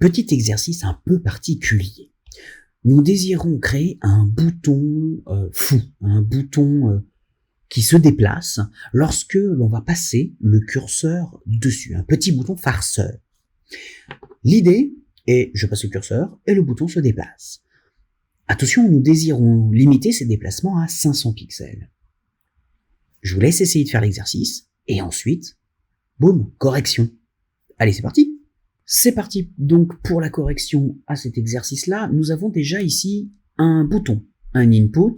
Petit exercice un peu particulier. Nous désirons créer un bouton fou, un bouton qui se déplace lorsque l'on va passer le curseur dessus, un petit bouton farceur. L'idée est, je passe le curseur et le bouton se déplace. Attention, nous désirons limiter ces déplacements à 500 pixels. Je vous laisse essayer de faire l'exercice et ensuite, boum, correction. Allez, c'est parti! C'est parti donc pour la correction à cet exercice-là. Nous avons déjà ici un bouton, un input,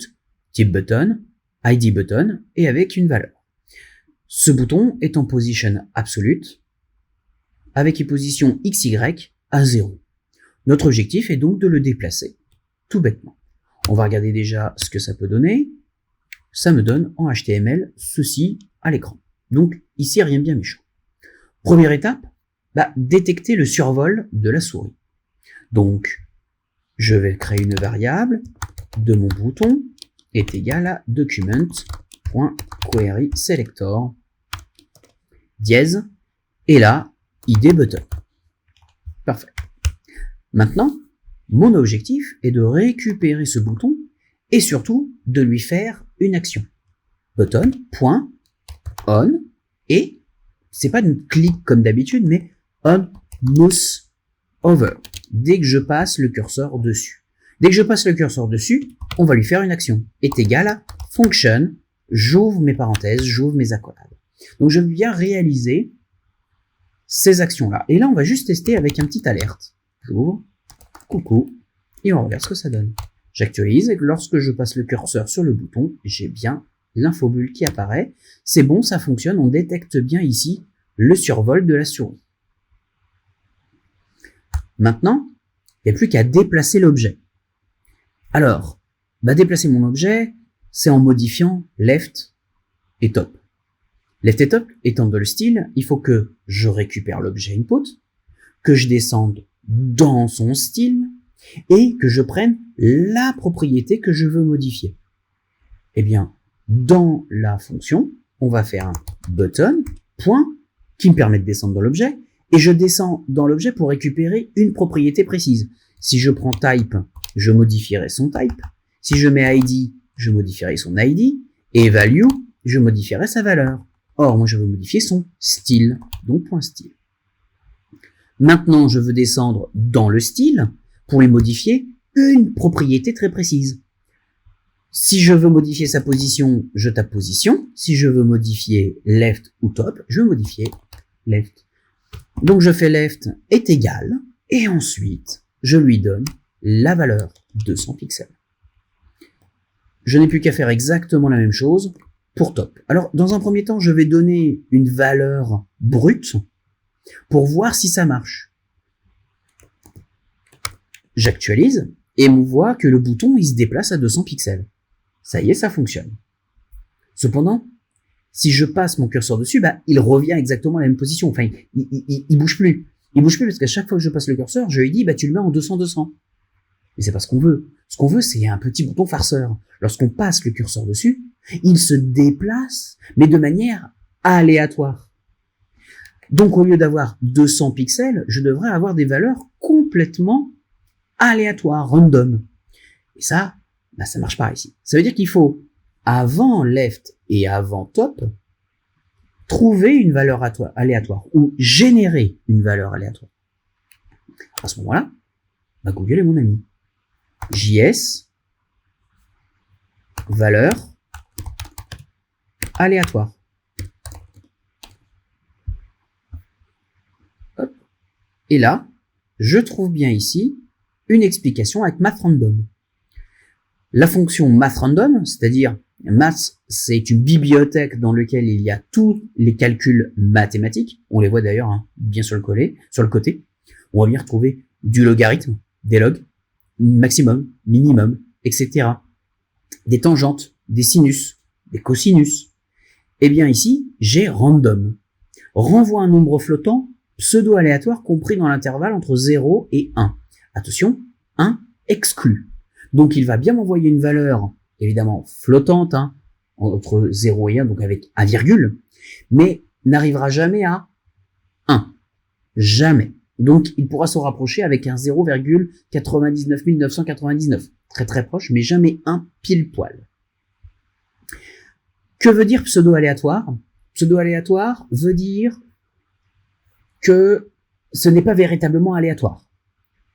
type button, ID button et avec une valeur. Ce bouton est en position absolute avec une position XY à 0. Notre objectif est donc de le déplacer, tout bêtement. On va regarder déjà ce que ça peut donner. Ça me donne en HTML ceci à l'écran. Donc ici, rien de bien méchant. Première étape, détecter le survol de la souris. Donc, je vais créer une variable de mon bouton est égal à document.querySelector dièse et là, id button. Parfait. Maintenant, mon objectif est de récupérer ce bouton et surtout de lui faire une action. Button.on et c'est pas une clic comme d'habitude, mais on mouse over. Dès que je passe le curseur dessus. Dès que je passe le curseur dessus, on va lui faire une action. Est égal à function, j'ouvre mes parenthèses, j'ouvre mes accolades. Donc je viens réaliser ces actions-là. Et là, on va juste tester avec un petit alerte. J'ouvre, coucou, et on regarde ce que ça donne. J'actualise et lorsque je passe le curseur sur le bouton, j'ai bien l'infobulle qui apparaît. C'est bon, ça fonctionne, on détecte bien ici le survol de la souris. Maintenant, il n'y a plus qu'à déplacer l'objet. Alors, déplacer mon objet, c'est en modifiant left et top. Left et top étant dans le style, il faut que je récupère l'objet input, que je descende dans son style et que je prenne la propriété que je veux modifier. Eh bien, dans la fonction, on va faire un button, point, qui me permet de descendre dans l'objet, et je descends dans l'objet pour récupérer une propriété précise. Si je prends type, je modifierai son type. Si je mets ID, je modifierai son ID. Et value, je modifierai sa valeur. Or, moi, je veux modifier son style, donc point style. Maintenant, je veux descendre dans le style pour lui modifier une propriété très précise. Si je veux modifier sa position, je tape position. Si je veux modifier left ou top, je veux modifier left. Donc je fais left est égal, et ensuite, je lui donne la valeur 200 pixels. Je n'ai plus qu'à faire exactement la même chose pour top. Alors, dans un premier temps, je vais donner une valeur brute pour voir si ça marche. J'actualise, et on voit que le bouton, il se déplace à 200 pixels. Ça y est, ça fonctionne. Cependant, si je passe mon curseur dessus, il revient exactement à la même position. Enfin, il bouge plus. Il bouge plus parce qu'à chaque fois que je passe le curseur, je lui dis, tu le mets en 200-200. Mais c'est pas ce qu'on veut. Ce qu'on veut, c'est un petit bouton farceur. Lorsqu'on passe le curseur dessus, il se déplace, mais de manière aléatoire. Donc, au lieu d'avoir 200 pixels, je devrais avoir des valeurs complètement aléatoires, random. Et ça, ça marche pas ici. Ça veut dire qu'il faut, avant left et avant top, trouver une valeur aléatoire ou générer une valeur aléatoire. À ce moment-là, Google est mon ami. JS, valeur aléatoire. Hop. Et là, je trouve bien ici une explication avec mathRandom. La fonction mathRandom, c'est-à-dire math, c'est une bibliothèque dans laquelle il y a tous les calculs mathématiques. On les voit d'ailleurs bien sur le côté. On va bien retrouver du logarithme, des logs, maximum, minimum, etc. Des tangentes, des sinus, des cosinus. Et bien ici, j'ai random. Renvoie un nombre flottant pseudo-aléatoire compris dans l'intervalle entre 0 et 1. Attention, 1 exclu. Donc il va bien m'envoyer une valeur, évidemment flottante, entre 0 et 1, donc avec un virgule, mais n'arrivera jamais à 1. Jamais. Donc, il pourra se rapprocher avec un 0,99 999. Très très proche, mais jamais un pile poil. Que veut dire pseudo-aléatoire? Pseudo-aléatoire veut dire que ce n'est pas véritablement aléatoire.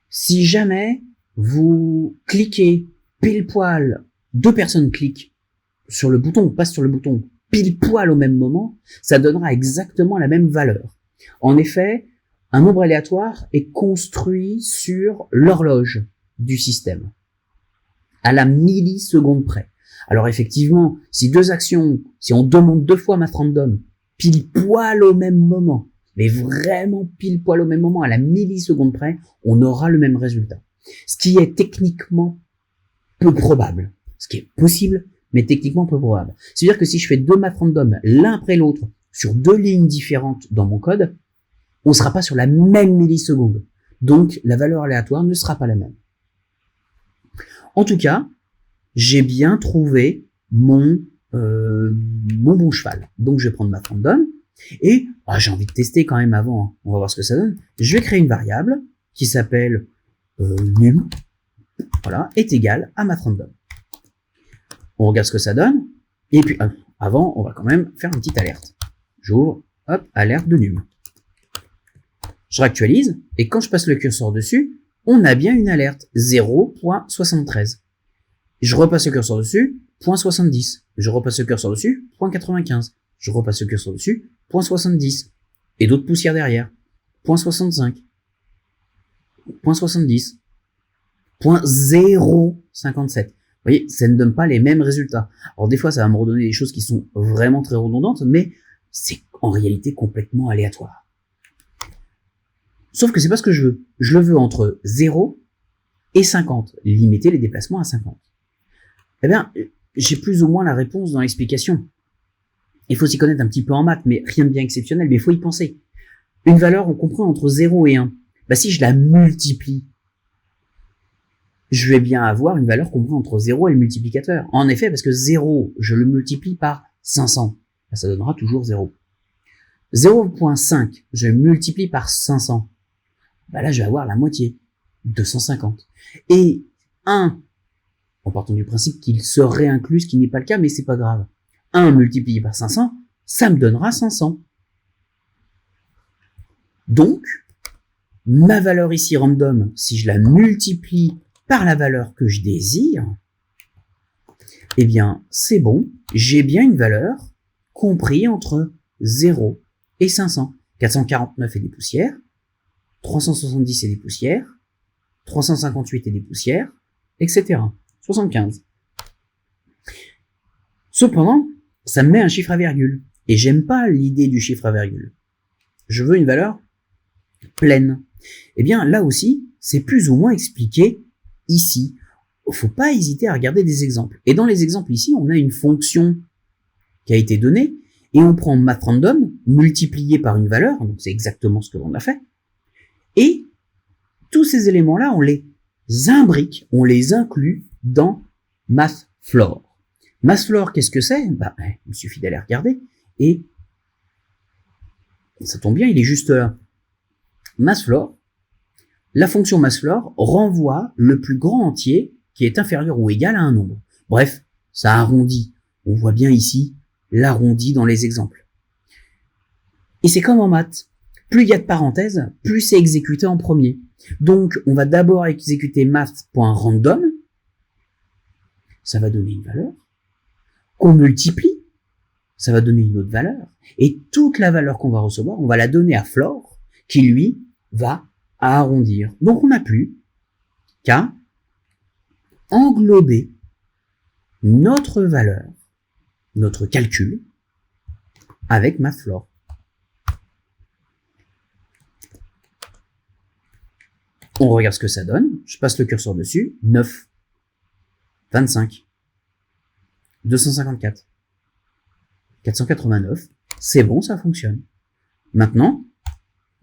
Si jamais vous cliquez pile poil, deux personnes cliquent sur le bouton, passent sur le bouton pile poil au même moment, ça donnera exactement la même valeur. En effet, un nombre aléatoire est construit sur l'horloge du système, à la milliseconde près. Alors effectivement, si deux actions, si on demande deux fois math random pile poil au même moment, mais vraiment pile poil au même moment, à la milliseconde près, on aura le même résultat. Ce qui est techniquement peu probable. Ce qui est possible, mais techniquement peu probable. C'est-à-dire que si je fais deux math random l'un après l'autre sur deux lignes différentes dans mon code, on ne sera pas sur la même milliseconde. Donc, la valeur aléatoire ne sera pas la même. En tout cas, j'ai bien trouvé mon bon cheval. Donc, je vais prendre math random et j'ai envie de tester quand même avant. Hein. On va voir ce que ça donne. Je vais créer une variable qui s'appelle num, voilà, est égal à math random. On regarde ce que ça donne. Et puis, avant, on va quand même faire une petite alerte. J'ouvre, hop, alerte de num. Je réactualise, et quand je passe le curseur dessus, on a bien une alerte 0.73. Je repasse le curseur dessus, 0.70. Je repasse le curseur dessus, 0.95. Je repasse le curseur dessus, 0.70. Et d'autres poussières derrière. 0.65. 0.70. 0.057. Vous voyez, ça ne donne pas les mêmes résultats. Alors des fois, ça va me redonner des choses qui sont vraiment très redondantes, mais c'est en réalité complètement aléatoire. Sauf que c'est pas ce que je veux. Je le veux entre 0 et 50. Limiter les déplacements à 50. Eh bien, j'ai plus ou moins la réponse dans l'explication. Il faut s'y connaître un petit peu en maths, mais rien de bien exceptionnel, mais il faut y penser. Une valeur, on comprend entre 0 et 1. Bah, si je la multiplie, je vais bien avoir une valeur comprise entre 0 et le multiplicateur. En effet, parce que 0, je le multiplie par 500. Bah, ça donnera toujours 0. 0.5, je multiplie par 500. Bah là, je vais avoir la moitié, 250. Et 1, en partant du principe qu'il serait inclus, ce qui n'est pas le cas, mais c'est pas grave. 1 multiplié par 500, ça me donnera 500. Donc, ma valeur ici random, si je la multiplie par la valeur que je désire, eh bien, c'est bon, j'ai bien une valeur comprise entre 0 et 500. 449 et des poussières, 370 et des poussières, 358 et des poussières, etc. 75. Cependant, ça me met un chiffre à virgule. Et j'aime pas l'idée du chiffre à virgule. Je veux une valeur pleine. Eh bien, là aussi, c'est plus ou moins expliqué ici. Faut pas hésiter à regarder des exemples. Et dans les exemples ici, on a une fonction qui a été donnée, et on prend math random multiplié par une valeur, donc c'est exactement ce que l'on a fait, et tous ces éléments-là, on les imbrique, on les inclut dans mathfloor. Mathfloor, qu'est-ce que c'est? Bah, il suffit d'aller regarder, et ça tombe bien, il est juste là. Mathfloor, la fonction mathfloor renvoie le plus grand entier qui est inférieur ou égal à un nombre. Bref, ça arrondit. On voit bien ici l'arrondi dans les exemples. Et c'est comme en maths. Plus il y a de parenthèses, plus c'est exécuté en premier. Donc, on va d'abord exécuter math.random. Ça va donner une valeur. Qu'on multiplie. Ça va donner une autre valeur. Et toute la valeur qu'on va recevoir, on va la donner à Floor, qui lui va arrondir. Donc, on n'a plus qu'à englober notre valeur, notre calcul, avec mathfloor. On regarde ce que ça donne. Je passe le curseur dessus. 9, 25, 254, 489. C'est bon, ça fonctionne. Maintenant,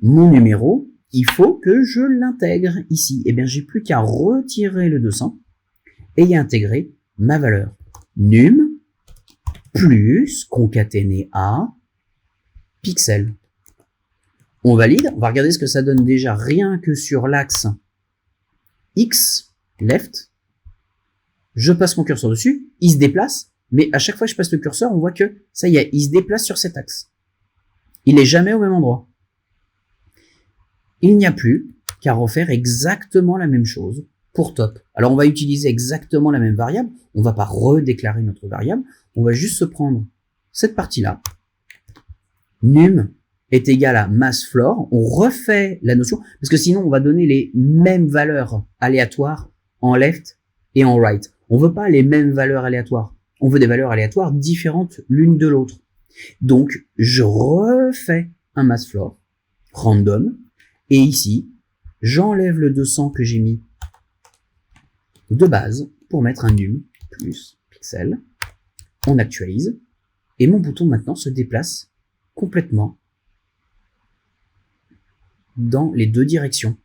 mon numéro, il faut que je l'intègre ici. Eh bien, j'ai plus qu'à retirer le 200 et y intégrer ma valeur. Num plus concaténé à pixel. On valide, on va regarder ce que ça donne déjà rien que sur l'axe X, left. Je passe mon curseur dessus, il se déplace, mais à chaque fois que je passe le curseur, on voit que ça y est, il se déplace sur cet axe. Il n'est jamais au même endroit. Il n'y a plus qu'à refaire exactement la même chose pour top. Alors on va utiliser exactement la même variable, on va pas redéclarer notre variable, on va juste se prendre cette partie-là. Num est égal à massFloor, on refait la notion, parce que sinon on va donner les mêmes valeurs aléatoires en left et en right. On veut pas les mêmes valeurs aléatoires, on veut des valeurs aléatoires différentes l'une de l'autre. Donc je refais un massFloor random, et ici, j'enlève le 200 que j'ai mis de base pour mettre un num plus pixel. On actualise, et mon bouton maintenant se déplace complètement dans les deux directions.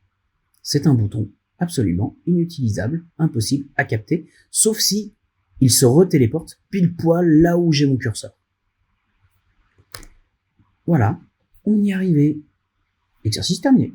C'est un bouton absolument inutilisable, impossible à capter, sauf si il se retéléporte pile poil là où j'ai mon curseur. Voilà, on y est arrivé. Exercice terminé.